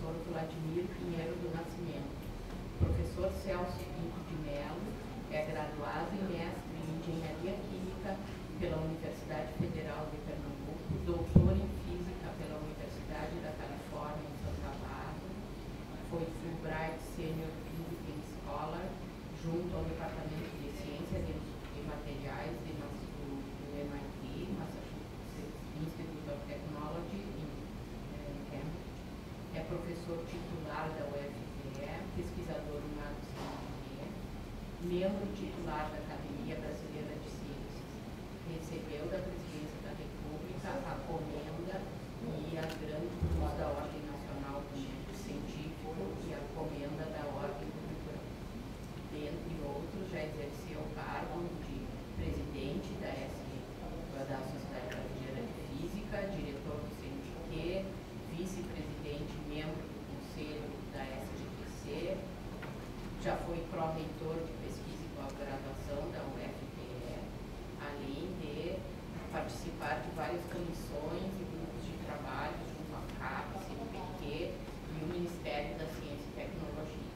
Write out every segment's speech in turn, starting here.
professor Vladimir Pinheiro do Nascimento. Professor Celso Pinto de Mello é graduado e mestre em Engenharia Química pela Universidade Federal de Pernambuco, doutor em Física pela Universidade da Califórnia em Santa Bárbara, foi Fulbright Senior Visiting Scholar junto ao Departamento de Ciência e Materiais do MIT, Massachusetts Institute of Technology, em Cambridge. É professor titular da UFPE, pesquisador humano científico, membro titular da Academia Brasileira de Ciências. Recebeu da Presidência da República a comenda e a Grande Cruz da Ordem Nacional do Mérito Científico e a comenda da Ordem Cultural. Dentre outros, já exerceu o cargo de presidente da Sociedade Brasileira de Física, diretor do CNPq, vice-presidente e membro do Conselho da SGPC, já foi pró-reitor de pesquisa e pós-graduação da UFPE, além de participar de várias comissões e grupos de trabalho junto à CAP, CNPq e o Ministério da Ciência e Tecnologia.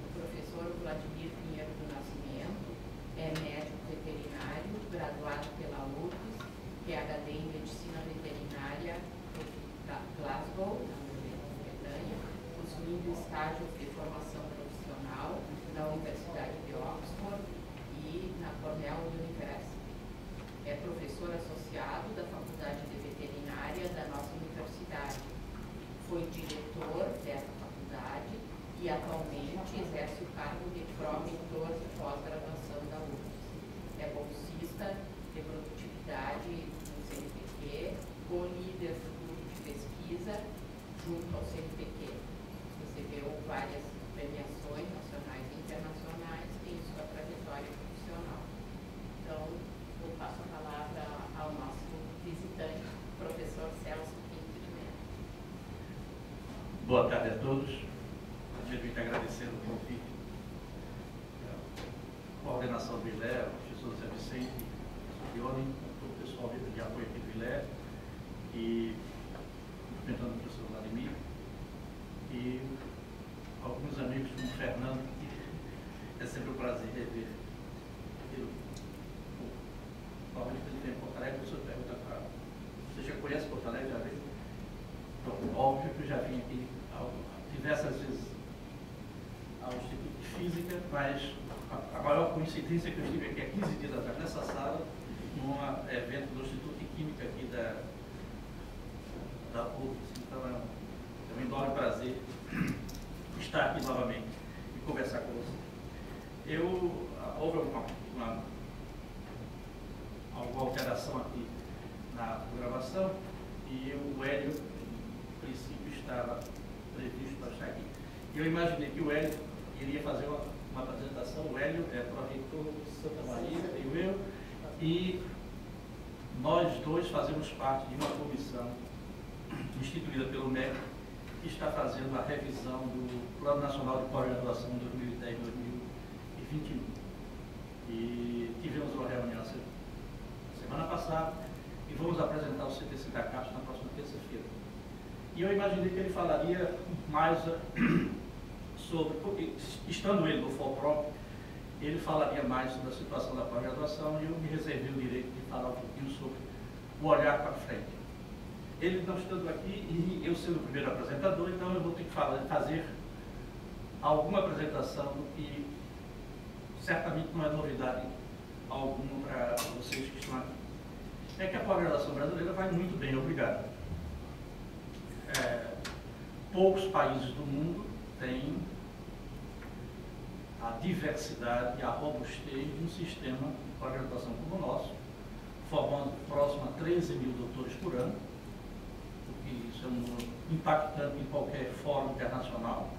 O professor Vladimir Pinheiro do Nascimento é médico veterinário, graduado pela URGS, PhD em Medicina Veterinária da Glasgow, na Grã-Bretanha, possuindo estágios de formação profissional na Universidade de Oxford e na Cornell University. É professor associado da Faculdade de Veterinária da nossa universidade. Foi diretor dessa faculdade e atualmente exerce o cargo de pró-reitor de pós-graduação da URGS. É bolsista de produtividade no CNPq, co-líder do grupo de pesquisa junto ao CNPq. Recebeu várias premiações nacionais e internacionais em sua trajetória profissional. Então, eu passo a palavra ao nosso visitante, professor Celso Pinto de Mello. Boa tarde a todos. Primeiramente agradecendo o convite da coordenação do ILE, o professor Zé Vicente, o Fione, o pessoal de apoio aqui do ILE, e cumprimentando o professor Vladimir, e alguns amigos como o Fernando, que é sempre um prazer rever. Provavelmente ele tem em Porto Alegre, o senhor pergunta para... Você já conhece Porto Alegre? Já veio? Então, óbvio que eu já vim aqui diversas vezes ao Instituto de Física, mas a maior coincidência que eu estive aqui há 15 dias atrás, nessa sala, num evento do Instituto de Química aqui da URGS. Então, é um enorme prazer estar aqui novamente e conversar com você. Houve alguma alteração aqui na gravação e o Hélio, no princípio, estava previsto para estar aqui. Eu imaginei que o Hélio iria fazer uma apresentação. O Hélio é pró-reitor de Santa Maria, e nós dois fazemos parte de uma comissão instituída pelo MEC, que está fazendo a revisão do Plano Nacional de Pós-Graduação 2010-2021. E tivemos uma reunião semana passada e vamos apresentar o CTC da CAPES na próxima terça-feira. E eu imaginei que ele falaria mais sobre, porque estando ele no FOPROP, ele falaria mais sobre a situação da pós-graduação, e eu me reservei o direito de falar um pouquinho sobre o olhar para frente. Ele não estando aqui e eu sendo o primeiro apresentador, então eu vou ter que fazer alguma apresentação do que certamente não é novidade alguma para vocês que estão aqui. É que a pós-graduação brasileira vai muito bem, obrigado. Poucos países do mundo têm a diversidade e a robustez de um sistema de pós-graduação como o nosso, formando próximo a 13 mil doutores por ano, o que isso é um número impactante em qualquer fórum internacional,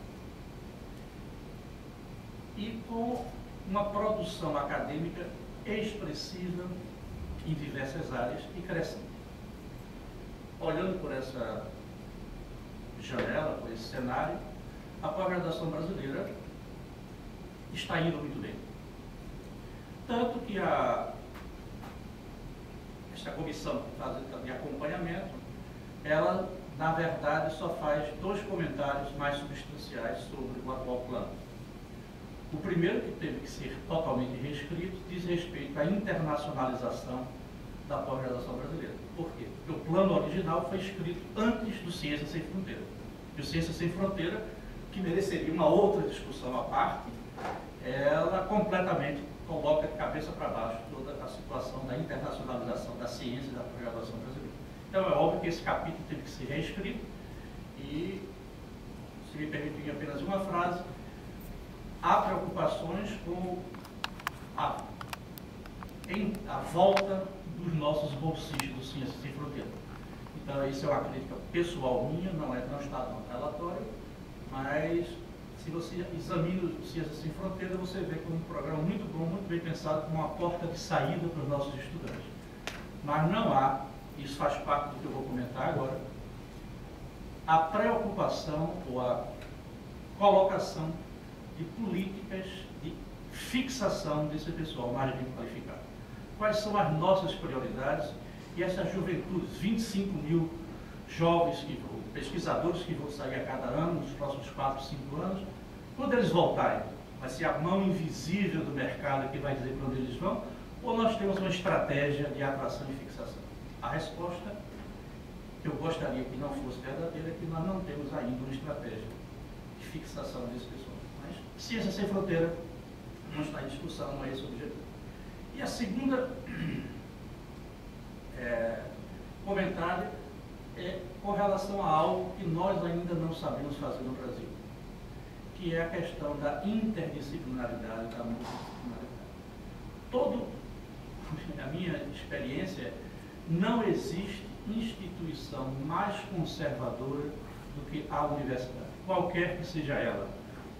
e com uma produção acadêmica expressiva em diversas áreas e crescente. Olhando por essa janela, por esse cenário, a pós-graduação brasileira está indo muito bem. Tanto que esta comissão de acompanhamento, ela na verdade, só faz 2 comentários mais substanciais sobre o atual plano. O primeiro, que teve que ser totalmente reescrito, diz respeito à internacionalização da pós-graduação brasileira. Por quê? Porque o plano original foi escrito antes do Ciência Sem Fronteira. E o Ciência Sem Fronteira, que mereceria uma outra discussão à parte, ela completamente coloca de cabeça para baixo toda a situação da internacionalização da ciência e da pós-graduação brasileira. Então é óbvio que esse capítulo teve que ser reescrito e, se me permitirem apenas uma frase, há preocupações com a volta dos nossos bolsistas do Ciência Sem Fronteira. Então isso é uma crítica pessoal minha, não está no relatório, mas se você examina o Ciência Sem Fronteira, você vê como um programa muito bom, muito bem pensado, como uma porta de saída para os nossos estudantes. Mas não há, isso faz parte do que eu vou comentar agora, a preocupação ou a colocação de políticas de fixação desse pessoal mais bem qualificado. Quais são as nossas prioridades e essas juventudes, 25 mil jovens, pesquisadores que vão sair a cada ano, nos próximos 4, 5 anos, quando eles voltarem, vai ser a mão invisível do mercado que vai dizer para onde eles vão, ou nós temos uma estratégia de atração e fixação? A resposta, que eu gostaria que não fosse verdadeira, é que nós não temos ainda uma estratégia de fixação desse pessoal. Mas Ciência Sem Fronteira não está em discussão, não é esse o objetivo. E a segunda comentário é com relação a algo que nós ainda não sabemos fazer no Brasil, que é a questão da interdisciplinaridade, da multidisciplinaridade. A minha experiência, não existe instituição mais conservadora do que a universidade, qualquer que seja ela.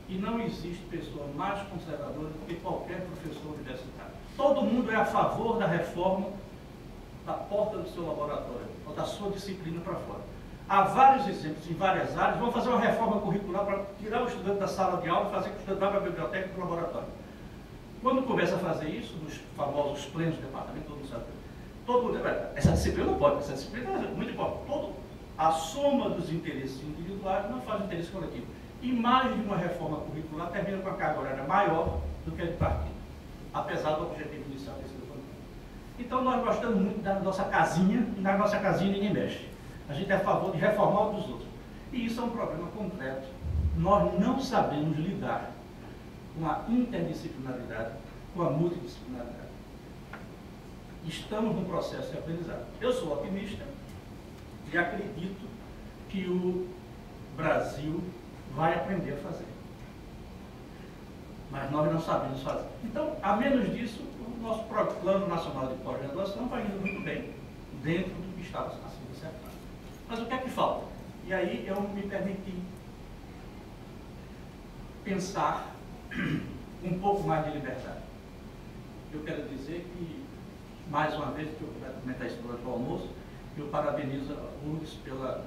E não existe pessoa mais conservadora do que qualquer professor universitário. Todo mundo é a favor da reforma da porta do seu laboratório, ou da sua disciplina para fora. Há vários exemplos em várias áreas. Vamos fazer uma reforma curricular para tirar o estudante da sala de aula e fazer que o estudante vá para a biblioteca e para o laboratório. Quando começa a fazer isso, nos famosos plenos do departamento, todo mundo sabe, todo mundo, essa disciplina não pode, essa disciplina é muito importante. A soma dos interesses individuais não faz interesse coletivo. E mais de uma reforma curricular termina com a carga horária maior do que a de partido, apesar do objetivo inicial ter sido plano. Então nós gostamos muito da nossa casinha, e na nossa casinha ninguém mexe. A gente é a favor de reformar o dos outros. E isso é um problema concreto. Nós não sabemos lidar com a interdisciplinaridade, com a multidisciplinaridade. Estamos num processo de aprendizado. Eu sou otimista e acredito que o Brasil vai aprender a fazer. Mas nós não sabemos fazer. Então, a menos disso, o nosso Plano Nacional de Pós-Graduação vai indo muito bem, dentro do que estava sendo acertado. Mas o que é que falta? E aí eu me permiti pensar um pouco mais de liberdade. Eu quero dizer que, mais uma vez, que eu vou comentar isso durante o almoço, eu parabenizo a URGS pela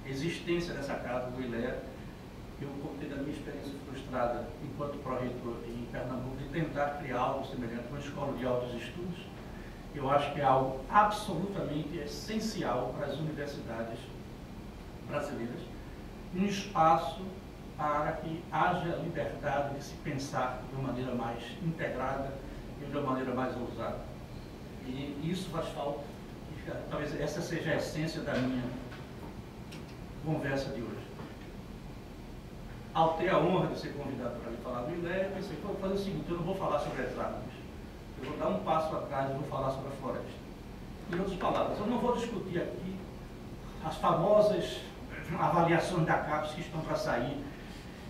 existência dessa casa do ILEA. Eu contei da minha experiência frustrada enquanto pró-reitor em Pernambuco de tentar criar algo semelhante, uma escola de altos estudos. Eu acho que é algo absolutamente essencial para as universidades brasileiras, um espaço para que haja liberdade de se pensar de uma maneira mais integrada e de uma maneira mais ousada. E isso faz falta, e talvez essa seja a essência da minha conversa de hoje. Ao ter a honra de ser convidado para vir falar do ILEA, eu pensei, vou fazer o seguinte, eu não vou falar sobre as árvores, eu vou dar um passo atrás e vou falar sobre a floresta. Em outras palavras, eu não vou discutir aqui as famosas avaliações da CAPES que estão para sair.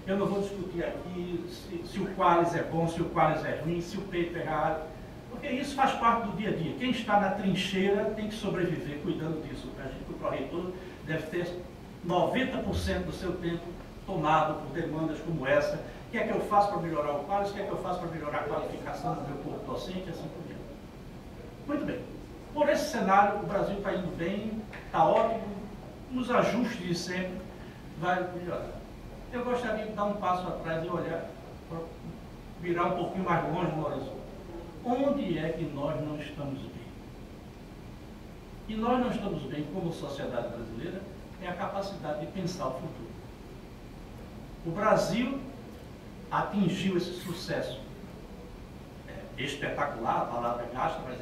Eu não vou discutir aqui se o Qualis é bom, se o Qualis é ruim, se o paper é raro, porque isso faz parte do dia a dia. Quem está na trincheira tem que sobreviver cuidando disso. A gente, o pró-reitor, deve ter 90% do seu tempo tomado por demandas como essa. O que é que eu faço para melhorar o Qualis? O que é que eu faço para melhorar a qualificação do meu corpo docente e assim por diante. Muito bem. Por esse cenário, o Brasil está indo bem, está ótimo, nos ajustes de sempre, vai melhorar. Eu gostaria de dar um passo atrás e olhar, virar um pouquinho mais longe no horizonte. Onde é que nós não estamos bem? e nós não estamos bem como sociedade brasileira, é a capacidade de pensar o futuro. O Brasil atingiu esse sucesso espetacular, a palavra gasta, mas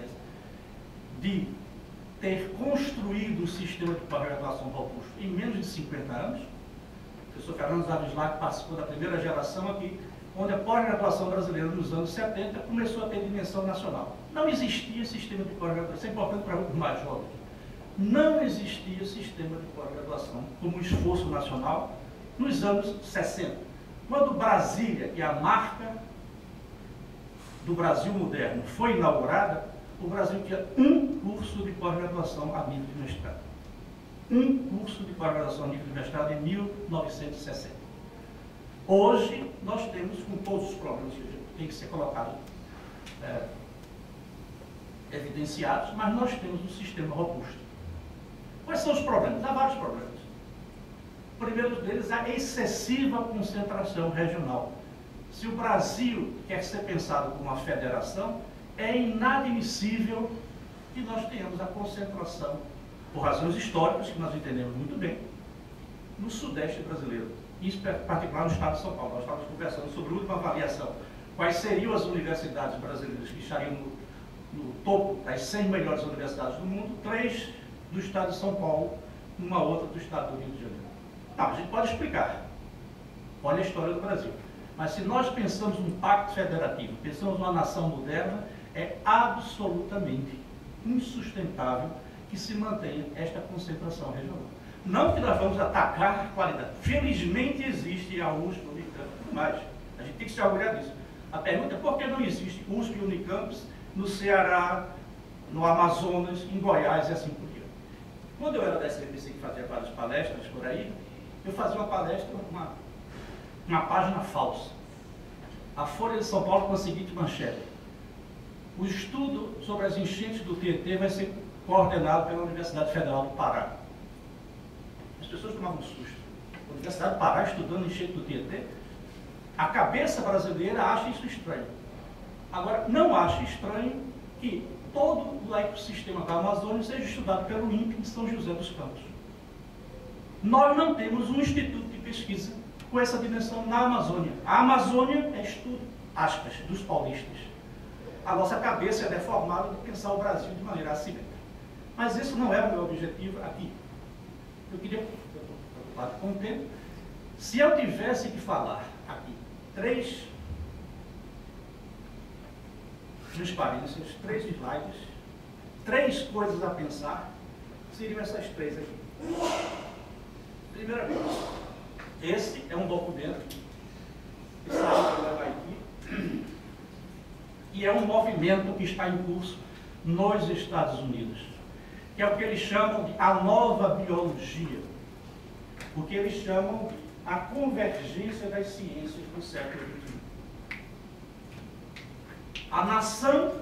de ter construído um sistema de pós-graduação robusto em menos de 50 anos. O professor Fernando Zavislak participou da primeira geração aqui, onde a pós-graduação brasileira nos anos 70 começou a ter dimensão nacional. Não existia sistema de pós-graduação, isso é importante para os mais jovens. Não existia sistema de pós-graduação como esforço nacional nos anos 60. Quando Brasília, que é a marca do Brasil moderno, foi inaugurada, o Brasil tinha um curso de pós-graduação a nível de mestrado. Um curso de pós-graduação a nível de mestrado em 1960. Hoje, nós temos, com todos os problemas que tem que ser colocados, evidenciados, mas nós temos um sistema robusto. Quais são os problemas? Há vários problemas. O primeiro deles é a excessiva concentração regional. Se o Brasil quer ser pensado como uma federação, é inadmissível que nós tenhamos a concentração, por razões históricas, que nós entendemos muito bem, no Sudeste brasileiro, em particular no estado de São Paulo. Nós estávamos conversando sobre a última avaliação. Quais seriam as universidades brasileiras que estariam no topo das 100 melhores universidades do mundo? 3 do estado de São Paulo, uma outra do estado do Rio de Janeiro. Não, a gente pode explicar. Olha a história do Brasil. Mas se nós pensamos um pacto federativo, pensamos uma nação moderna, é absolutamente insustentável que se mantenha esta concentração regional. Não que nós vamos atacar a qualidade. Felizmente existe a USP, a Unicamp e tudo mais. A gente tem que se orgulhar disso. A pergunta é por que não existe USP e Unicamp no Ceará, no Amazonas, em Goiás e assim por diante. Quando eu era da SBPC, que fazia várias palestras por aí, eu fazia uma palestra, uma página falsa. A Folha de São Paulo com a seguinte manchete: o estudo sobre as enchentes do Tietê vai ser coordenado pela Universidade Federal do Pará. As pessoas tomavam um susto. A Universidade do Pará estudando enchente do Tietê, a cabeça brasileira acha isso estranho. Agora, não acha estranho que todo o ecossistema da Amazônia seja estudado pelo INPE de São José dos Campos. Nós não temos um instituto de pesquisa com essa dimensão na Amazônia. A Amazônia é estudo, aspas, dos paulistas. A nossa cabeça é deformada de pensar o Brasil de maneira assimétrica. Mas esse não é o meu objetivo aqui. Eu queria, eu estou preocupado com o tempo, se eu tivesse que falar aqui 3 transparências, 3 slides, 3 coisas a pensar, seriam essas 3 aqui. Primeira coisa, esse é um documento que saiu pela Haiti e é um movimento que está em curso nos Estados Unidos, que é o que eles chamam de a nova biologia, o que eles chamam de a convergência das ciências do século XXI. A nação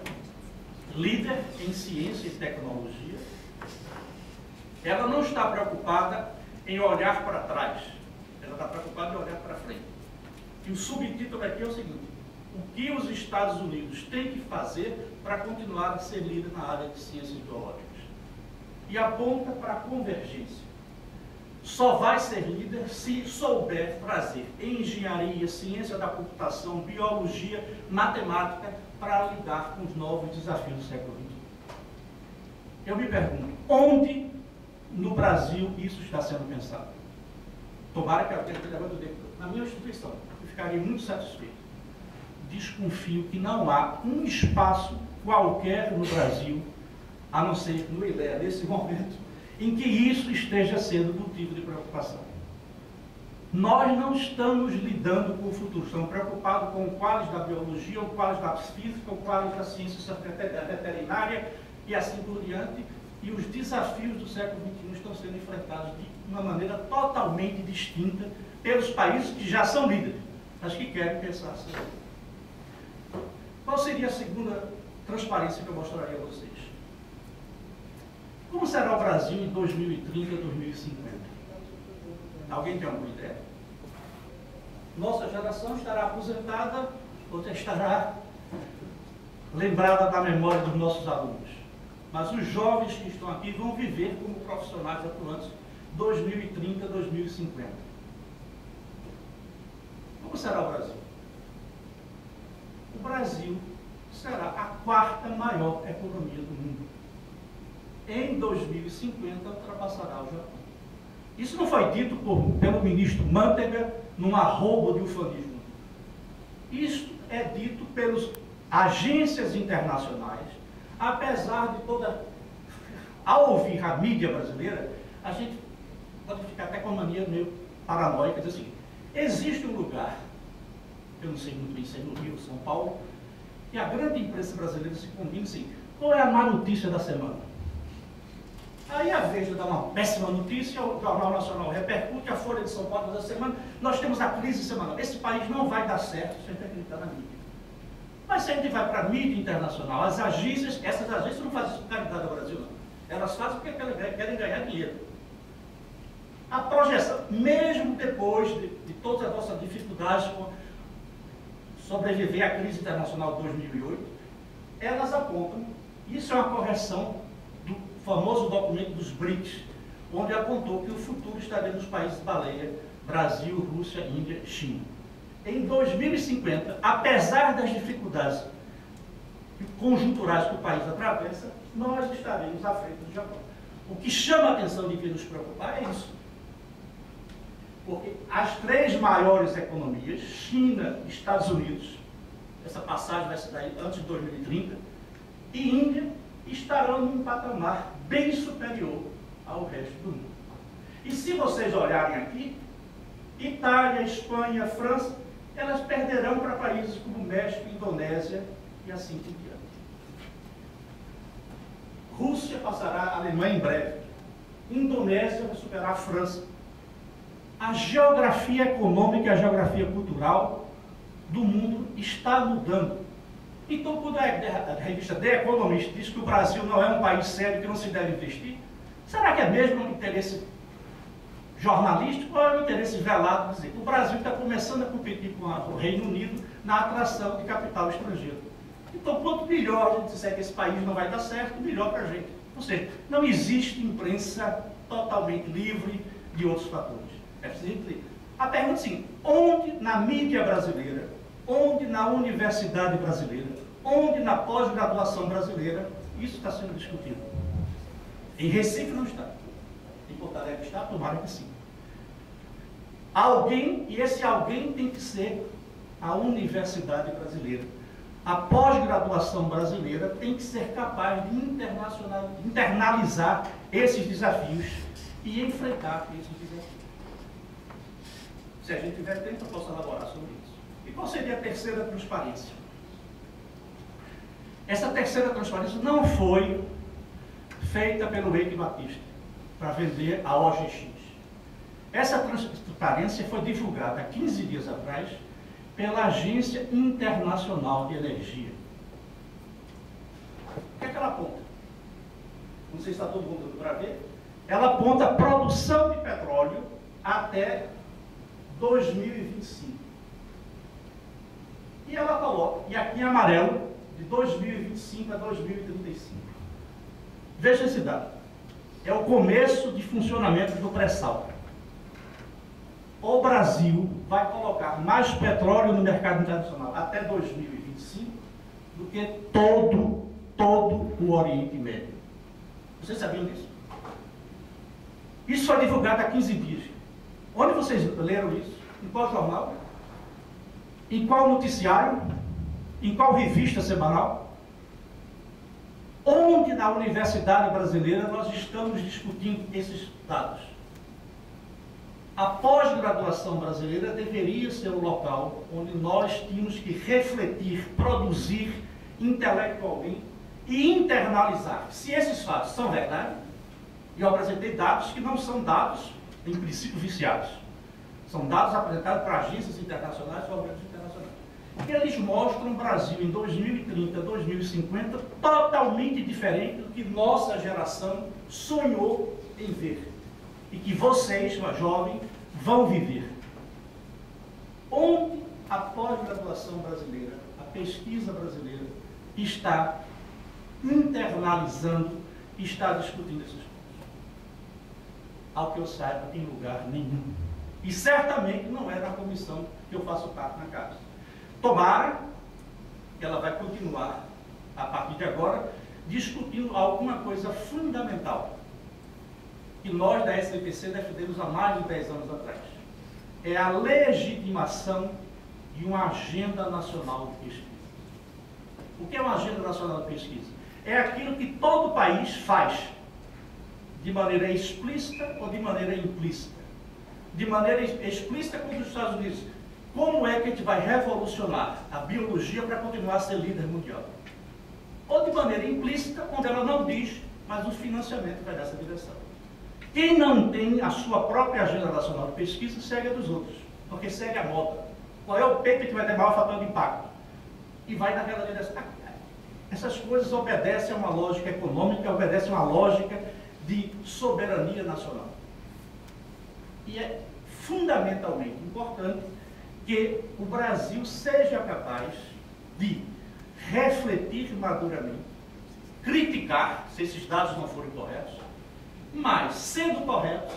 líder em ciência e tecnologia, ela não está preocupada em olhar para trás, ela está preocupada em olhar para frente. E o subtítulo aqui é o seguinte: o que os Estados Unidos têm que fazer para continuar a ser líder na área de ciências biológicas? E aponta para a convergência. Só vai ser líder se souber trazer engenharia, ciência da computação, biologia, matemática para lidar com os novos desafios do século XXI. Eu me pergunto, onde no Brasil isso está sendo pensado? Tomara que eu tenha levado o dedo. Na minha instituição, eu ficaria muito satisfeito. Desconfio que não há um espaço qualquer no Brasil, a não ser no ILEA, nesse momento, em que isso esteja sendo motivo de preocupação. Nós não estamos lidando com o futuro, estamos preocupados com o quadro da biologia, o quadro da física, o quadro da ciência veterinária e assim por diante, e os desafios do século XXI estão sendo enfrentados de uma maneira totalmente distinta pelos países que já são líderes, mas que querem pensar assim. Qual seria a segunda transparência que eu mostraria a vocês? Como será o Brasil em 2030, 2050? Alguém tem alguma ideia? Nossa geração estará aposentada ou estará lembrada da memória dos nossos alunos. mas os jovens que estão aqui vão viver como profissionais atuantes 2030, 2050. Como será o Brasil? O Brasil será a 4ª maior economia do mundo. Em 2050, ultrapassará o Japão. Isso não foi dito pelo ministro Manteiga num arrobo de ufanismo. Isso é dito pelas agências internacionais, apesar de toda... Ao ouvir a mídia brasileira, a gente pode ficar até com a mania meio paranoica, dizer assim, existe um lugar, eu não sei muito bem se é no Rio, São Paulo, que a grande imprensa brasileira se combina assim, qual é a má notícia da semana? Aí a Veja dá uma péssima notícia, o Jornal Nacional repercute, a Folha de São Paulo da semana, nós temos a crise semanal. Esse país não vai dar certo sem acreditar na mídia. Mas se a gente vai para a mídia internacional, as agências, essas agências não fazem isso por caridade ao Brasil, não. Elas fazem porque querem ganhar dinheiro. A projeção, mesmo depois de todas as nossas dificuldades com sobreviver à crise internacional de 2008, elas apontam, isso é uma correção do famoso documento dos BRICS, onde apontou que o futuro estaria nos países baleia, Brasil, Rússia, Índia, China. Em 2050, apesar das dificuldades conjunturais que o país atravessa, nós estaremos à frente do Japão. O que chama a atenção de que nos preocupar é isso. Porque as 3 maiores economias, China, Estados Unidos, essa passagem vai se dar antes de 2030, e Índia, estarão num patamar bem superior ao resto do mundo. E se vocês olharem aqui, Itália, Espanha, França, elas perderão para países como México, Indonésia e assim por diante. Rússia passará a Alemanha em breve. Indonésia vai superar a França. A geografia econômica e a geografia cultural do mundo está mudando. Então, quando a revista The Economist diz que o Brasil não é um país sério, que não se deve investir, será que é mesmo um interesse jornalístico ou é um interesse velado de dizer que o Brasil está começando a competir com o Reino Unido na atração de capital estrangeiro? Então, quanto melhor a gente disser que esse país não vai dar certo, melhor para a gente. Ou seja, não existe imprensa totalmente livre de outros fatores. É preciso entender. A pergunta é assim, onde na mídia brasileira, onde na universidade brasileira, onde na pós-graduação brasileira, isso está sendo discutido? Em Recife não está. Em Porto Alegre está, tomara que sim. Alguém, e esse alguém tem que ser a universidade brasileira. A pós-graduação brasileira tem que ser capaz de internalizar esses desafios e enfrentar esses desafios. Se a gente tiver tempo, eu posso elaborar sobre isso. E qual seria a terceira transparência? Essa terceira transparência não foi feita pelo Eike Batista para vender a OGX. Essa transparência foi divulgada há 15 dias atrás pela Agência Internacional de Energia. O que é que ela aponta? Não sei se está todo mundo dando para ver. Ela aponta a produção de petróleo até 2025. E ela coloca, e aqui em amarelo, de 2025 a 2035. Veja esse dado. É o começo de funcionamento do pré-sal. O Brasil vai colocar mais petróleo no mercado internacional até 2025 do que todo o Oriente Médio. Vocês sabiam disso? Isso foi divulgado há 15 dias. Onde vocês leram isso? Em qual jornal? Em qual noticiário? Em qual revista semanal? Onde na universidade brasileira nós estamos discutindo esses dados? A pós-graduação brasileira deveria ser o local onde nós tínhamos que refletir, produzir intelectualmente e internalizar se esses fatos são verdade. E eu apresentei dados que não são dados, em princípio, viciados. São dados apresentados para agências internacionais e organismos internacionais. E eles mostram o Brasil em 2030, 2050, totalmente diferente do que nossa geração sonhou em ver. E que vocês, uma jovem, vão viver. Onde a pós-graduação brasileira, a pesquisa brasileira, está internalizando e está discutindo esses pontos. Ao que eu saiba, em lugar nenhum. E certamente não é na comissão que eu faço parte na Casa. Tomara que ela vai continuar, a partir de agora, discutindo alguma coisa fundamental que nós da SBPC defendemos há mais de 10 anos atrás. É a legitimação de uma agenda nacional de pesquisa. O que é uma agenda nacional de pesquisa? É aquilo que todo país faz, de maneira explícita ou de maneira implícita. De maneira explícita, como os Estados Unidos, como é que a gente vai revolucionar a biologia para continuar a ser líder mundial? Ou de maneira implícita, onde ela não diz, mas o financiamento vai nessa direção. Quem não tem a sua própria agenda nacional de pesquisa, segue a dos outros, porque segue a moda. Qual é o paper que vai ter maior fator de impacto? E vai naquela direção. Essas coisas obedecem a uma lógica econômica, obedecem a uma lógica de soberania nacional. E é fundamentalmente importante que o Brasil seja capaz de refletir maduramente, criticar se esses dados não forem corretos, mas, sendo corretos,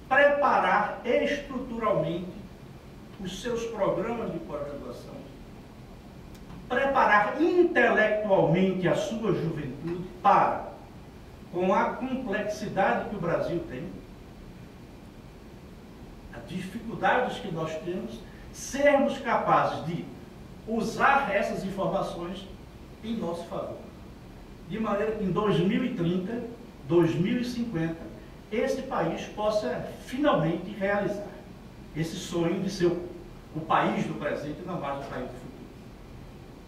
preparar estruturalmente os seus programas de pós-graduação, preparar intelectualmente a sua juventude para, com a complexidade que o Brasil tem, as dificuldades que nós temos, sermos capazes de usar essas informações em nosso favor. De maneira que em 2030, 2050, esse país possa finalmente realizar esse sonho de ser o país do presente e não mais o país do futuro.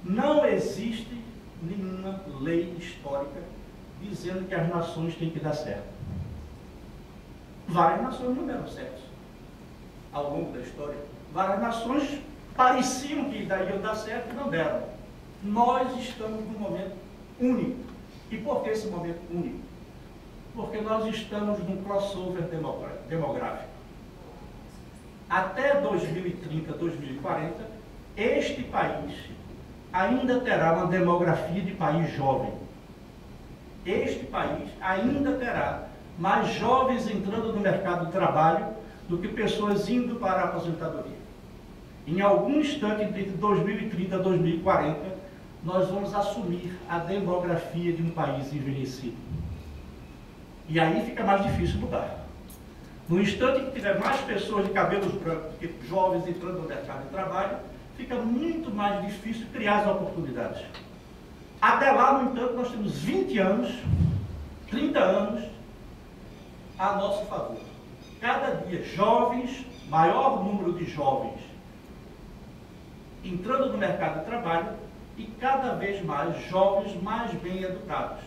Não existe nenhuma lei histórica dizendo que as nações têm que dar certo. Várias nações não deram certo ao longo da história. Várias nações pareciam que iam dar certo e não deram. Nós estamos num momento único. E por que esse momento único? Porque nós estamos num crossover demográfico. Até 2030, 2040, este país ainda terá uma demografia de país jovem. Este país ainda terá mais jovens entrando no mercado de trabalho do que pessoas indo para a aposentadoria. Em algum instante, entre 2030 e 2040, nós vamos assumir a demografia de um país envelhecido. E aí fica mais difícil mudar. No instante que tiver mais pessoas de cabelos brancos que jovens entrando no mercado de trabalho, fica muito mais difícil criar as oportunidades. Até lá, no entanto, nós temos 20 anos, 30 anos a nosso favor. Cada dia, jovens, maior número de jovens entrando no mercado de trabalho e cada vez mais jovens mais bem educados.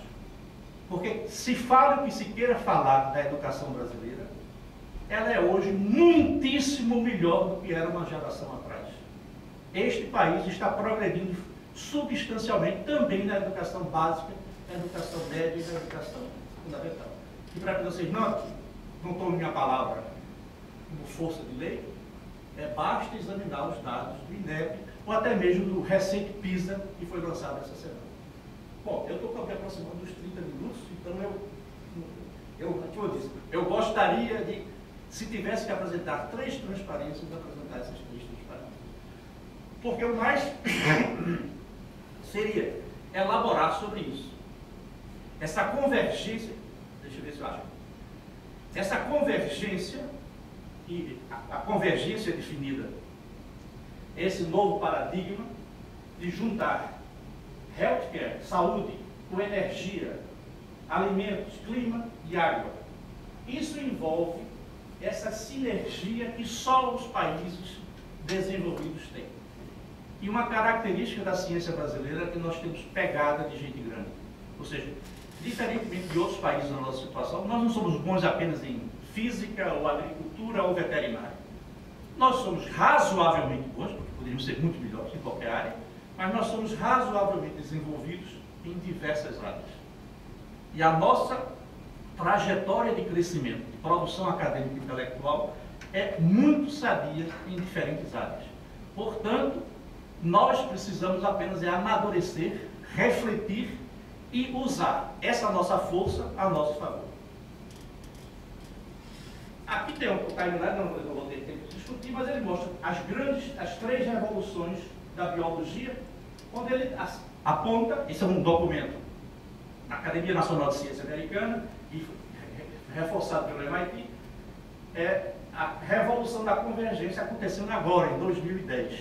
Porque se fala o que se queira falar da educação brasileira, ela é hoje muitíssimo melhor do que era uma geração atrás. Este país está progredindo substancialmente também na educação básica, na educação média e na educação fundamental. E para que vocês não tomem minha palavra como força de lei, basta examinar os dados do INEP ou até mesmo do recente PISA que foi lançado essa semana. Bom, eu estou me aproximando dos 30 minutos, então como eu disse, eu gostaria de, se tivesse que apresentar 3 transparências, apresentar essas 3 transparências. Porque o mais seria elaborar sobre isso. Essa convergência, deixa eu ver se eu acho. Essa convergência, e a convergência definida, esse novo paradigma de juntar healthcare, saúde, com energia, alimentos, clima e água. Isso envolve essa sinergia que só os países desenvolvidos têm. E uma característica da ciência brasileira é que nós temos pegada de gente grande. Ou seja, diferentemente de outros países na nossa situação, nós não somos bons apenas em física ou agricultura ou veterinária. Nós somos razoavelmente bons, porque poderíamos ser muito melhores em qualquer área, mas nós somos razoavelmente desenvolvidos em diversas áreas. E a nossa trajetória de crescimento, de produção acadêmica e intelectual, é muito sadia em diferentes áreas. Portanto, nós precisamos apenas amadurecer, refletir e usar essa nossa força a nosso favor. Aqui tem um timeline, eu não vou ter tempo de discutir, mas ele mostra as três revoluções da biologia, onde ele aponta, esse é um documento da Academia Nacional de Ciência Americana, e reforçado pelo MIT, é a revolução da convergência acontecendo agora, em 2010.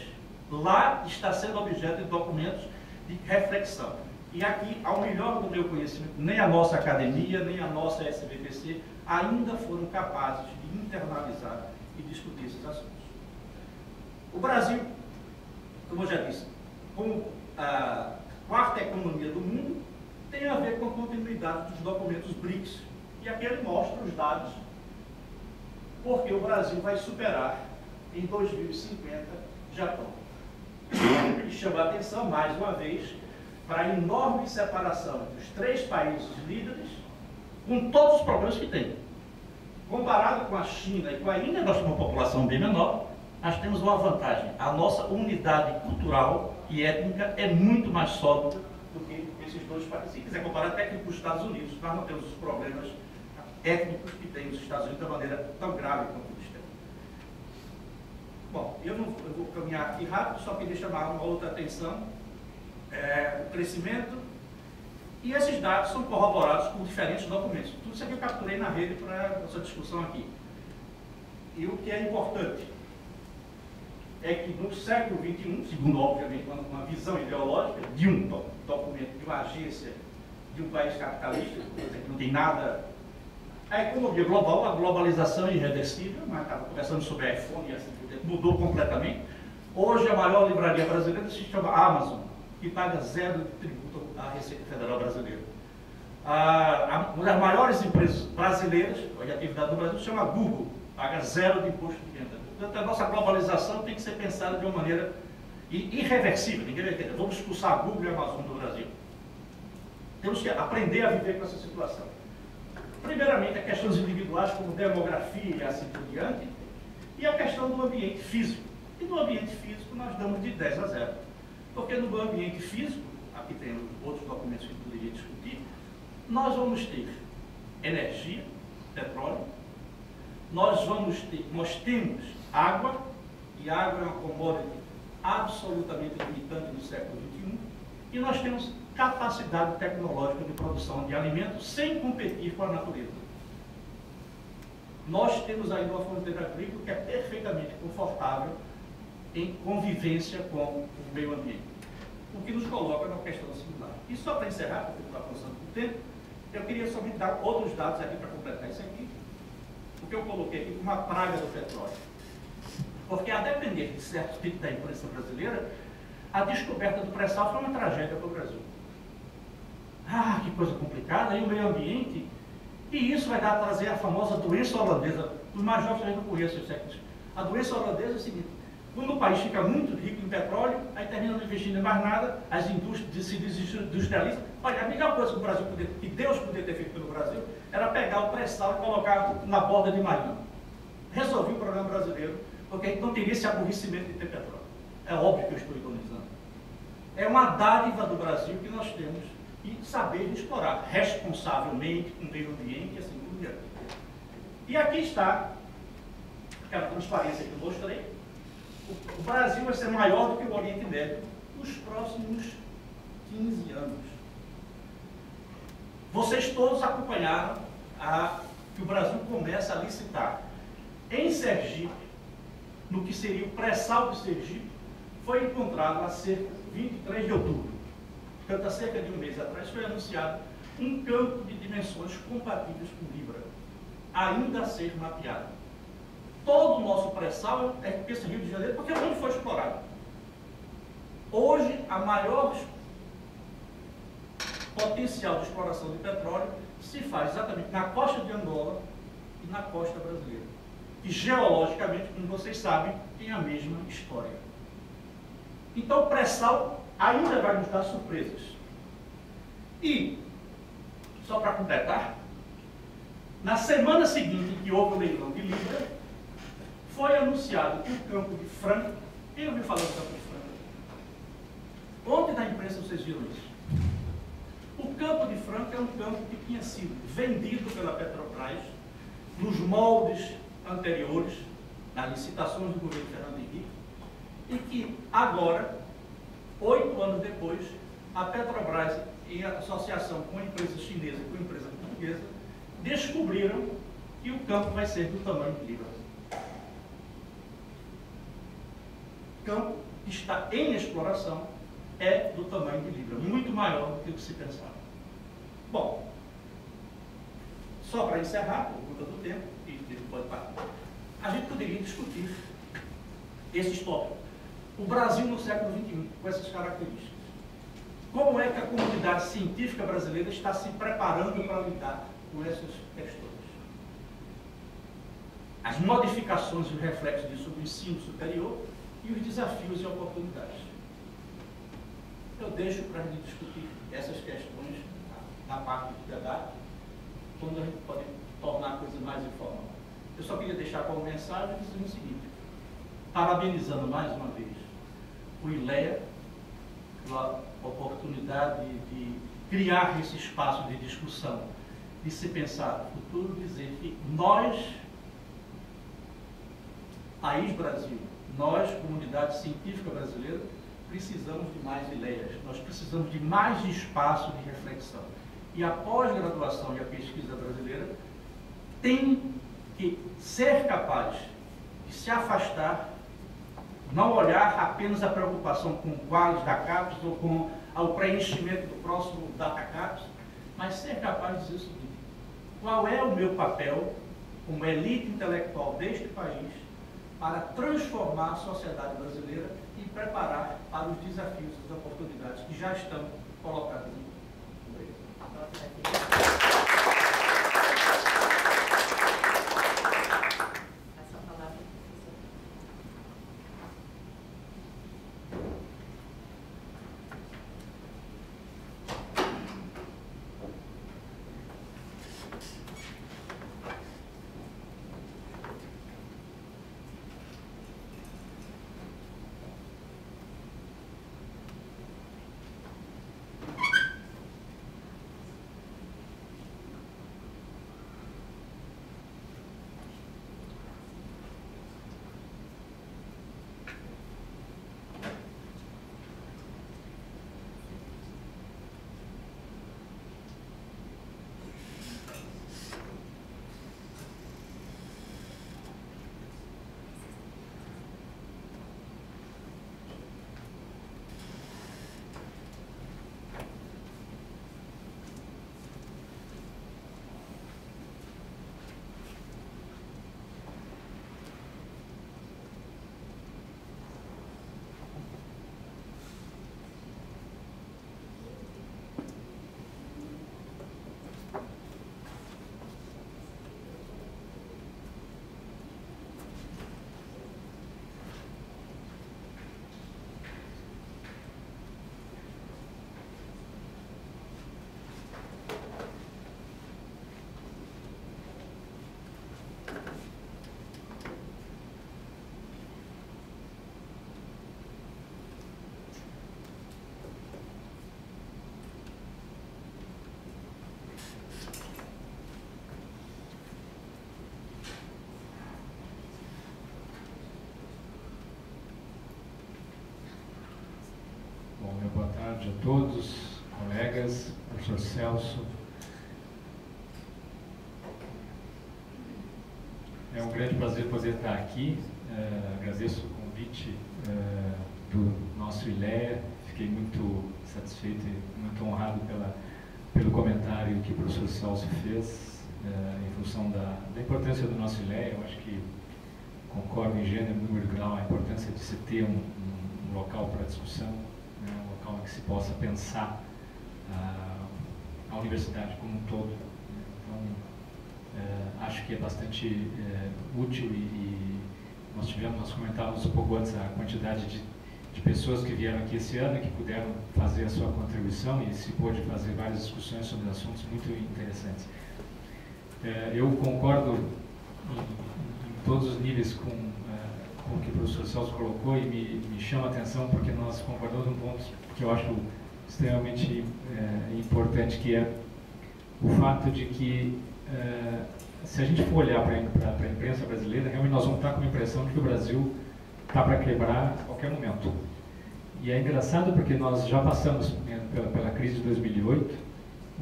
Lá está sendo objeto de documentos de reflexão. E aqui, ao melhor do meu conhecimento, nem a nossa academia, nem a nossa SBPC ainda foram capazes de internalizar e discutir esses assuntos. O Brasil, como eu já disse, como a quarta economia do mundo, tem a ver com a continuidade dos documentos BRICS. E aqui ele mostra os dados, porque o Brasil vai superar em 2050 Japão. E chama a atenção, mais uma vez, para a enorme separação dos três países líderes, com todos os problemas que tem. Comparado com a China e com a Índia, nós temos uma população bem menor, nós temos uma vantagem. A nossa unidade cultural e étnica é muito mais sólida do que esses dois países. Se quiser comparar até com os Estados Unidos, nós não temos os problemas étnicos que tem os Estados Unidos de maneira tão grave quanto eles têm. Bom, eu vou caminhar aqui rápido, só queria chamar uma outra atenção. O crescimento, e esses dados são corroborados por diferentes documentos. Tudo isso aqui eu capturei na rede para essa discussão aqui. E o que é importante é que no século XXI, segundo obviamente uma visão ideológica de um documento, de uma agência, de um país capitalista, que não tem nada, a economia global, a globalização é irreversível, mas estava conversando sobre iPhone e assim por diante, mudou completamente. Hoje a maior livraria brasileira se chama Amazon, que paga zero de tributo à Receita Federal Brasileira. Uma das maiores empresas brasileiras, de atividade no Brasil, se chama Google, paga zero de imposto de renda. Portanto, a nossa globalização tem que ser pensada de uma maneira irreversível. Ninguém vai entender. Vamos expulsar a Google e a Amazon do Brasil. Temos que aprender a viver com essa situação. Primeiramente, a questões individuais, como demografia e assim por diante, e a questão do ambiente físico. E no ambiente físico nós damos de 10 a 0. Porque no ambiente físico, aqui tem outros documentos que eu poderia discutir, nós vamos ter energia, petróleo, nós temos água, e água é uma commodity absolutamente limitante no século XXI, e nós temos capacidade tecnológica de produção de alimentos sem competir com a natureza. Nós temos ainda uma fronteira agrícola que é perfeitamente confortável em convivência com o meio ambiente, o que nos coloca numa questão similar. E só para encerrar, porque estou avançando com o tempo, eu queria só me dar outros dados aqui para completar isso aqui, o que eu coloquei aqui como uma praga do petróleo. Porque a depender de certos tipos da imprensa brasileira, a descoberta do pré-sal foi uma tragédia para o Brasil. Ah, que coisa complicada, e o meio ambiente, e isso vai trazer a famosa doença holandesa. Os mais jovens ainda não conhecem isso aqui. A doença holandesa é o seguinte: quando o país fica muito rico em petróleo, aí termina não investindo em mais nada, as indústrias se desindustrializam. Olha, a melhor coisa que o Brasil que Deus poderia ter feito pelo Brasil era pegar o pré-sal e colocar na borda de Marinho. Resolvi o problema brasileiro, porque a gente não teria esse aborrecimento de ter petróleo. É óbvio que eu estou ironizando. É uma dádiva do Brasil que nós temos e saber explorar responsavelmente com o meio ambiente e assim por diante. E aqui está aquela transparência que eu mostrei. O Brasil vai ser maior do que o Oriente Médio nos próximos 15 anos. Vocês todos acompanharam que o Brasil começa a licitar. Em Sergipe, no que seria o pré-sal de Sergipe, foi encontrado a cerca de 23 de outubro. Portanto, há cerca de um mês atrás foi anunciado um campo de dimensões compatíveis com Libra, ainda a ser mapeado. Todo o nosso pré-sal é esse Rio de Janeiro, porque é onde foi explorado. Hoje, a maior potencial de exploração de petróleo se faz exatamente na costa de Angola e na costa brasileira, que geologicamente, como vocês sabem, tem a mesma história. Então o pré-sal ainda vai nos dar surpresas. E, só para completar, na semana seguinte que houve o leilão de Libra, foi anunciado que o campo de Franca, quem ouviu falar do campo de Franca? Ontem na imprensa vocês viram isso. O Campo de Franca é um campo que tinha sido vendido pela Petrobras nos moldes anteriores, nas licitações do governo Fernando Henrique, e que agora, 8 anos depois, a Petrobras, em associação com a empresa chinesa e com a empresa portuguesa, descobriram que o campo vai ser do tamanho de Libras. O campo que está em exploração é do tamanho de Libra, muito maior do que o que se pensava. Bom, só para encerrar, por conta do tempo, e ele pode parar, a gente poderia discutir esses tópicos. O Brasil no século XXI, com essas características. Como é que a comunidade científica brasileira está se preparando para lidar com essas questões? As modificações e os reflexos disso sobre o ensino superior e os desafios e oportunidades. Eu deixo para a gente discutir essas questões na parte do debate, quando a gente pode tornar a coisa mais informal. Eu só queria deixar como mensagem dizendo o seguinte: parabenizando mais uma vez o ILEA pela oportunidade de criar esse espaço de discussão, de se pensar no futuro, dizer que nós, País Brasil, nós, comunidade científica brasileira, precisamos de mais ILEAs, nós precisamos de mais espaço de reflexão. E a pós-graduação e a pesquisa brasileira tem que ser capaz de se afastar, não olhar apenas a preocupação com quais da CAPES ou com o preenchimento do próximo data CAPES, mas ser capaz de dizer o seguinte: qual é o meu papel como elite intelectual deste país para transformar a sociedade brasileira e preparar para os desafios e as oportunidades que já estão colocadas em Boa tarde a todos, colegas, professor Celso. É um grande prazer poder estar aqui. Agradeço o convite do nosso ILEA. Fiquei muito satisfeito e muito honrado pelo comentário que o professor Celso fez em função da importância do nosso ILEA. Eu acho que concordo em gênero, número e grau a importância de se ter um local para discussão, um local em que se possa pensar a universidade como um todo. Então, acho que é bastante útil e nós comentávamos um pouco antes a quantidade de pessoas que vieram aqui esse ano e que puderam fazer a sua contribuição e se pôde fazer várias discussões sobre assuntos muito interessantes. Eu concordo em todos os níveis com o que o professor Celso colocou e me chama a atenção porque nós concordamos num ponto que eu acho extremamente importante, que é o fato de que, se a gente for olhar para a imprensa brasileira, realmente nós vamos estar com a impressão de que o Brasil está para quebrar a qualquer momento. E é engraçado porque nós já passamos pela crise de 2008,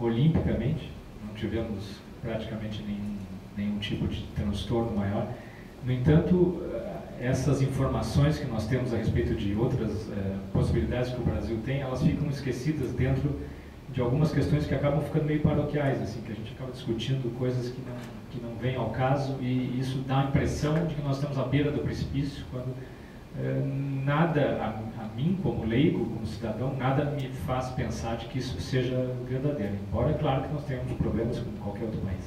olimpicamente, não tivemos praticamente nenhum tipo de transtorno maior. No entanto, essas informações que nós temos a respeito de outras possibilidades que o Brasil tem, elas ficam esquecidas dentro de algumas questões que acabam ficando meio paroquiais, assim, que a gente acaba discutindo coisas que não vêm ao caso, e isso dá a impressão de que nós estamos à beira do precipício, quando nada, a mim como leigo, como cidadão, nada me faz pensar de que isso seja verdadeiro, embora é claro que nós tenhamos problemas como qualquer outro país.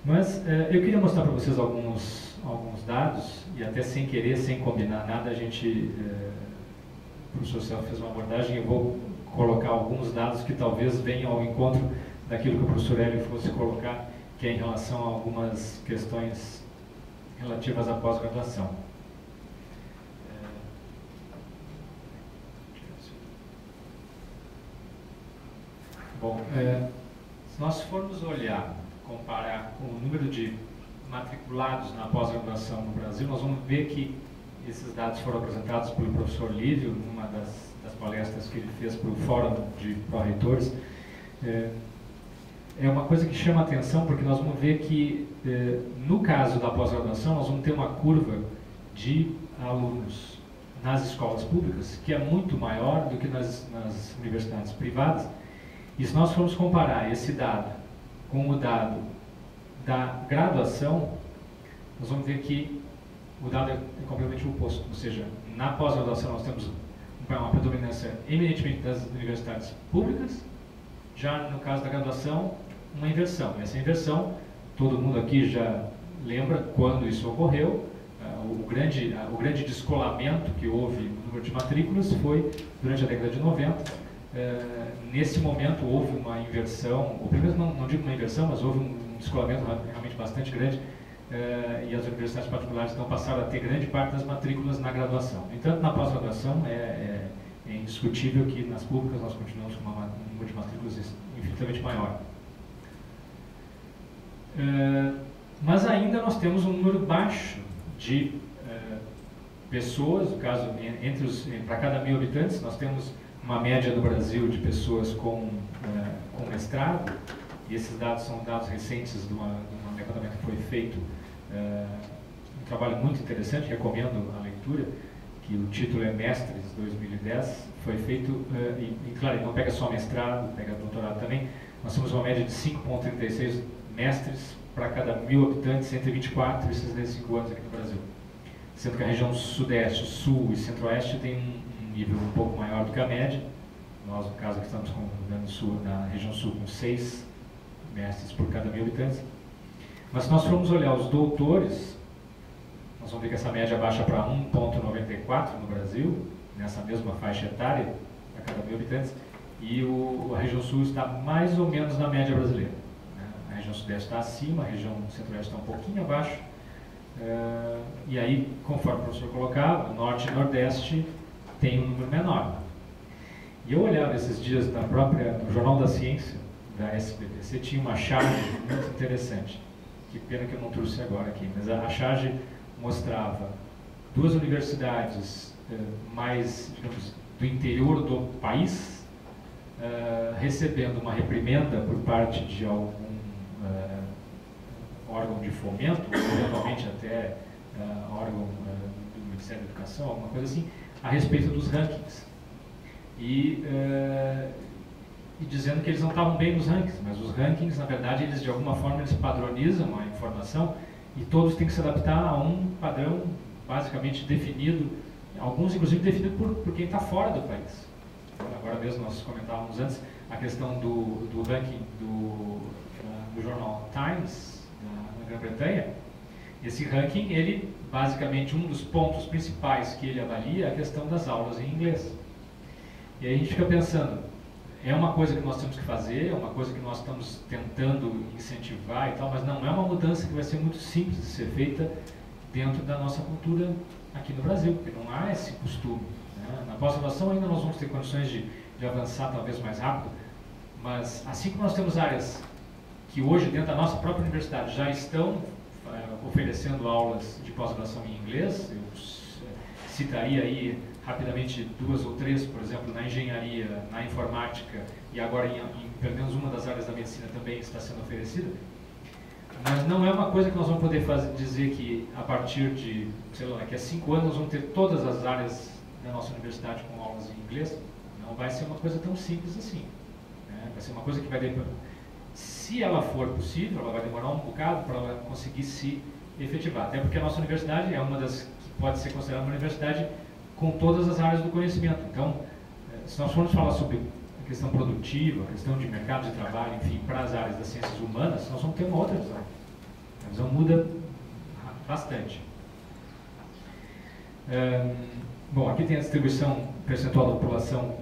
Mas eu queria mostrar para vocês alguns dados, e até sem querer, sem combinar nada, o professor Celso fez uma abordagem, eu vou colocar alguns dados que talvez venham ao encontro daquilo que o professor Hélio fosse colocar, que é em relação a algumas questões relativas à pós-graduação. Bom, se nós formos olhar, comparar com o número de matriculados na pós-graduação no Brasil, nós vamos ver que esses dados foram apresentados pelo professor Lívio, numa das palestras que ele fez para o Fórum de Pró-Reitores. É uma coisa que chama a atenção, porque nós vamos ver que, no caso da pós-graduação, nós vamos ter uma curva de alunos nas escolas públicas, que é muito maior do que nas universidades privadas. E se nós formos comparar esse dado com o dado da graduação, nós vamos ver que o dado é completamente o oposto. Ou seja, na pós-graduação nós temos uma predominância eminentemente das universidades públicas, já no caso da graduação, uma inversão. Essa inversão, todo mundo aqui já lembra quando isso ocorreu. O grande descolamento que houve no número de matrículas foi durante a década de 90. Nesse momento houve uma inversão, ou pelo menos não digo uma inversão, mas houve um descolamento realmente bastante grande, e as universidades particulares então passaram a ter grande parte das matrículas na graduação. No entanto, na pós-graduação é indiscutível que nas públicas nós continuamos com um número de matrículas infinitamente maior. Mas ainda nós temos um número baixo de pessoas, no caso, para cada 1000 habitantes, nós temos uma média no Brasil de pessoas com mestrado, e esses dados são dados recentes de um levantamento que foi feito, um trabalho muito interessante, recomendo a leitura, que o título é Mestres 2010, foi feito, e claro, ele não pega só mestrado, pega doutorado também. Nós temos uma média de 5,36 mestres para cada 1000 habitantes entre 24 e 65 anos aqui no Brasil. Sendo que a região sudeste, sul e centro-oeste tem um nível um pouco maior do que a média. Nós, no caso, aqui estamos com o Rio Grande do Sul, na região sul, com 6 mestres por cada 1000 habitantes. Mas se nós formos olhar os doutores, nós vamos ver que essa média baixa para 1,94 no Brasil, nessa mesma faixa etária, a cada 1000 habitantes, e a região sul está mais ou menos na média brasileira. A região sudeste está acima, a região centro-oeste está um pouquinho abaixo, e aí, conforme o professor colocava, norte e nordeste tem um número menor. E eu olhava esses dias no Jornal da Ciência, da SBPC, tinha uma charge muito interessante, que pena que eu não trouxe agora aqui, mas a charge mostrava 2 universidades mais, digamos, do interior do país, recebendo uma reprimenda por parte de algum órgão de fomento, ou eventualmente até órgão do Ministério da Educação, alguma coisa assim, a respeito dos rankings. E dizendo que eles não estavam bem nos rankings, mas os rankings, na verdade, eles de alguma forma eles padronizam a informação e todos têm que se adaptar a um padrão basicamente definido, alguns inclusive definido por quem está fora do país. Agora mesmo nós comentávamos antes a questão do ranking do jornal Times, na Grã-Bretanha. Esse ranking, ele basicamente, um dos pontos principais que ele avalia é a questão das aulas em inglês. E aí a gente fica pensando, é uma coisa que nós temos que fazer, é uma coisa que nós estamos tentando incentivar e tal, mas não é uma mudança que vai ser muito simples de ser feita dentro da nossa cultura aqui no Brasil, porque não há esse costume. Né? Na pós-graduação ainda nós vamos ter condições de de avançar talvez mais rápido, mas assim como nós temos áreas que hoje dentro da nossa própria universidade já estão oferecendo aulas de pós-graduação em inglês, eu citaria aí rapidamente 2 ou 3, por exemplo, na engenharia, na informática e agora em pelo menos uma das áreas da medicina também está sendo oferecida. Mas não é uma coisa que nós vamos poder dizer que a partir de, sei lá, daqui a 5 anos nós vamos ter todas as áreas da nossa universidade com aulas em inglês. Não vai ser uma coisa tão simples assim, né? Vai ser uma coisa que vai demorar. Se ela for possível, ela vai demorar um bocado para ela conseguir se efetivar. Até porque a nossa universidade é uma das que pode ser considerada uma universidade com todas as áreas do conhecimento. Então, se nós formos falar sobre a questão produtiva, a questão de mercado de trabalho, enfim, para as áreas das ciências humanas, nós vamos ter uma outra visão. A visão muda bastante. Bom, aqui tem a distribuição percentual da população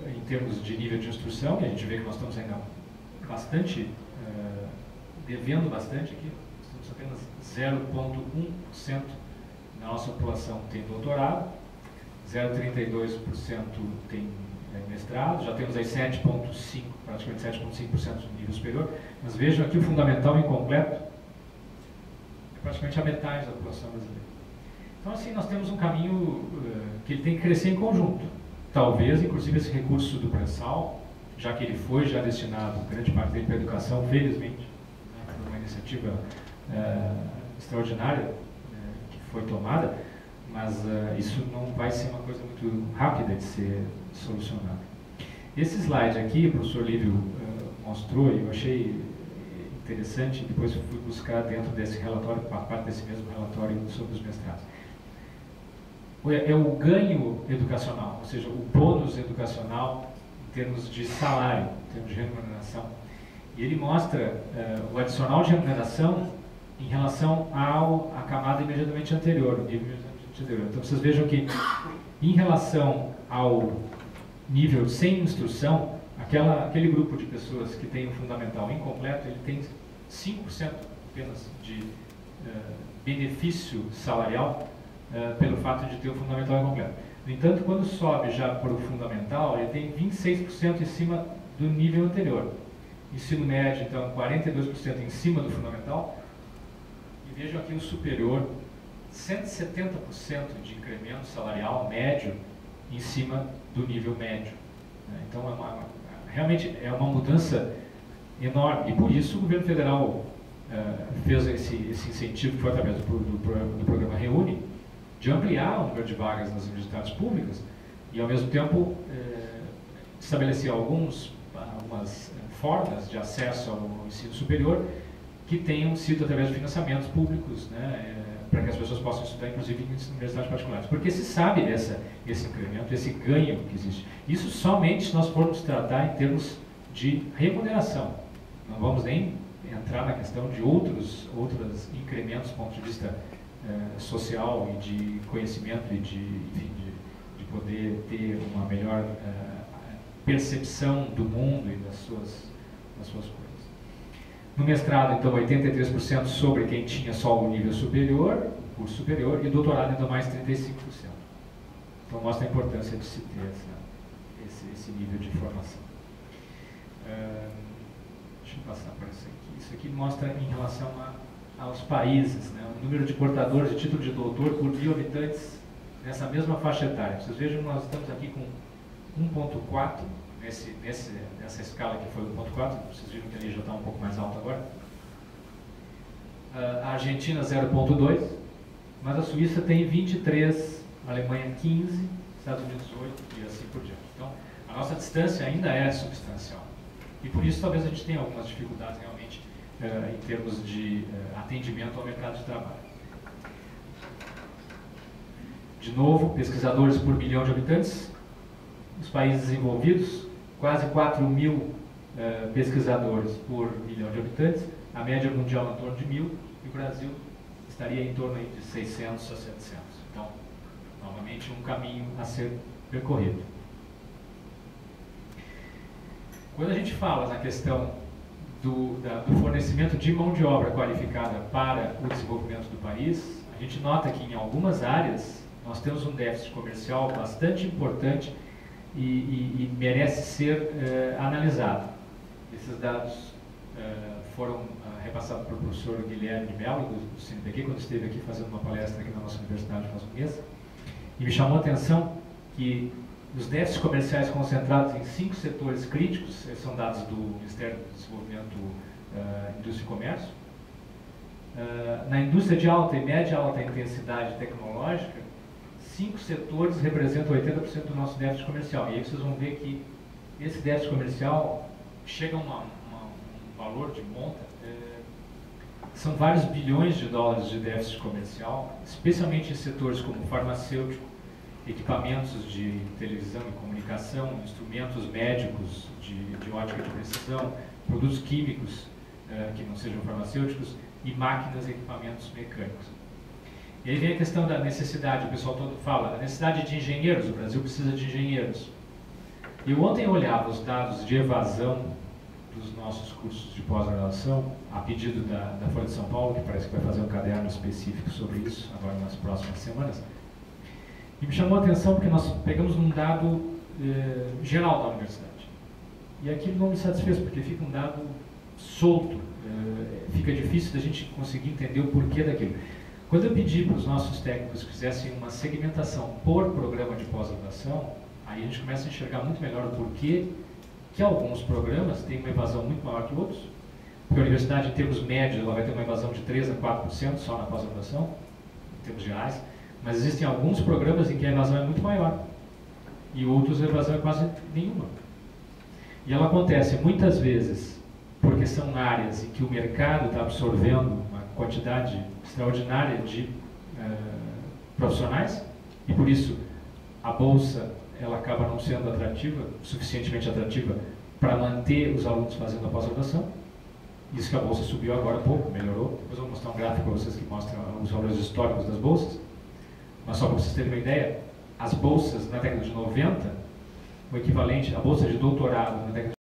em termos de nível de instrução, e a gente vê que nós estamos ainda bastante, devendo bastante aqui. Temos apenas 0,1% da nossa população tem doutorado, 0,32% tem mestrado, já temos aí 7,5%, praticamente 7,5% do nível superior, mas vejam aqui o fundamental incompleto, é praticamente a metade da população brasileira. Então, assim, nós temos um caminho que ele tem que crescer em conjunto. Talvez, inclusive, esse recurso do pré-sal, já que ele foi já destinado, grande parte dele para a educação, felizmente, né, por uma iniciativa extraordinária que foi tomada, mas isso não vai ser uma coisa muito rápida de ser solucionada. Esse slide aqui, o professor Lívio mostrou e eu achei interessante, depois fui buscar dentro desse relatório, parte desse mesmo relatório sobre os mestrados. É o ganho educacional, ou seja, o bônus educacional em termos de salário, em termos de remuneração. E ele mostra o adicional de remuneração em relação à camada imediatamente anterior, o nível imediatamente anterior. Então vocês vejam que, em relação ao nível sem instrução, aquele grupo de pessoas que tem o fundamental incompleto, ele tem 5% apenas de benefício salarial pelo fato de ter o fundamental incompleto. No entanto, quando sobe já para o fundamental, ele tem 26% em cima do nível anterior. Ensino médio, então, 42% em cima do fundamental. E vejam aqui o superior, 170% de incremento salarial médio em cima do nível médio. Então, realmente é uma mudança enorme. E por isso o governo federal fez esse incentivo, que foi através do programa Reúne, de ampliar o número de vagas nas universidades públicas e, ao mesmo tempo, estabelecer algumas formas de acesso ao ensino superior que tenham sido através de financiamentos públicos, né, para que as pessoas possam estudar, inclusive, em universidades particulares. Porque se sabe esse incremento, esse ganho que existe. Isso somente se nós formos tratar em termos de remuneração. Não vamos nem entrar na questão de outros incrementos do ponto de vista social e de conhecimento e de poder ter uma melhor percepção do mundo e das suas coisas. No mestrado, então, 83% sobre quem tinha só o nível superior, curso superior, e doutorado ainda mais 35%. Então mostra a importância de se ter esse nível de formação. Deixa eu passar para isso aqui. Isso aqui mostra em relação aos países, né, o número de portadores de título de doutor por 1.000 habitantes nessa mesma faixa etária. Vocês vejam que nós estamos aqui com 1,4 nessa escala que foi 1,4, vocês viram que ali já está um pouco mais alto agora. A Argentina 0,2, mas a Suíça tem 23, a Alemanha 15, Estados Unidos 8 e assim por diante. Então, a nossa distância ainda é substancial. E por isso talvez a gente tenha algumas dificuldades realmente em termos de atendimento ao mercado de trabalho. De novo, pesquisadores por milhão de habitantes. Os países desenvolvidos, quase 4.000 pesquisadores por milhão de habitantes. A média mundial em torno de 1.000. E o Brasil estaria em torno de 600 a 700. Então, novamente, um caminho a ser percorrido. Quando a gente fala na questão do fornecimento de mão de obra qualificada para o desenvolvimento do país, a gente nota que em algumas áreas nós temos um déficit comercial bastante importante e merece ser analisado. Esses dados foram repassados pelo professor Guilherme de Mello, do CNPq, quando esteve aqui fazendo uma palestra aqui na nossa universidade faz um mês, e me chamou a atenção que os déficits comerciais concentrados em 5 setores críticos, esses são dados do Ministério do Desenvolvimento, Indústria e Comércio. Na indústria de alta e média alta intensidade tecnológica, 5 setores representam 80% do nosso déficit comercial. E aí vocês vão ver que esse déficit comercial chega a um valor de monta, são vários bilhões de dólares de déficit comercial, especialmente em setores como farmacêutico, equipamentos de televisão e comunicação, instrumentos médicos de ótica de precisão, produtos químicos que não sejam farmacêuticos e máquinas e equipamentos mecânicos. E aí vem a questão da necessidade, o pessoal todo fala, a necessidade de engenheiros, o Brasil precisa de engenheiros. Eu ontem olhava os dados de evasão dos nossos cursos de pós-graduação, a pedido da Folha de São Paulo, que parece que vai fazer um caderno específico sobre isso, agora nas próximas semanas, e me chamou a atenção porque nós pegamos um dado geral da universidade. E aquilo não me satisfez, porque fica um dado solto, fica difícil da gente conseguir entender o porquê daquilo. Quando eu pedi para os nossos técnicos que fizessem uma segmentação por programa de pós-graduação, aí a gente começa a enxergar muito melhor o porquê que alguns programas têm uma evasão muito maior que outros, porque a universidade, em termos médios, ela vai ter uma evasão de 3% a 4% só na pós-graduação, em termos gerais, mas existem alguns programas em que a evasão é muito maior, e outros a evasão é quase nenhuma. E ela acontece muitas vezes porque são áreas em que o mercado está absorvendo uma quantidade extraordinária de profissionais, e por isso a bolsa ela acaba não sendo atrativa, suficientemente atrativa para manter os alunos fazendo a pós-graduação. Isso que a bolsa subiu agora um pouco, melhorou. Depois eu vou mostrar um gráfico para vocês que mostra os valores históricos das bolsas. Mas só para vocês terem uma ideia, as bolsas na década de 90, o equivalente, a bolsa de doutorado na década de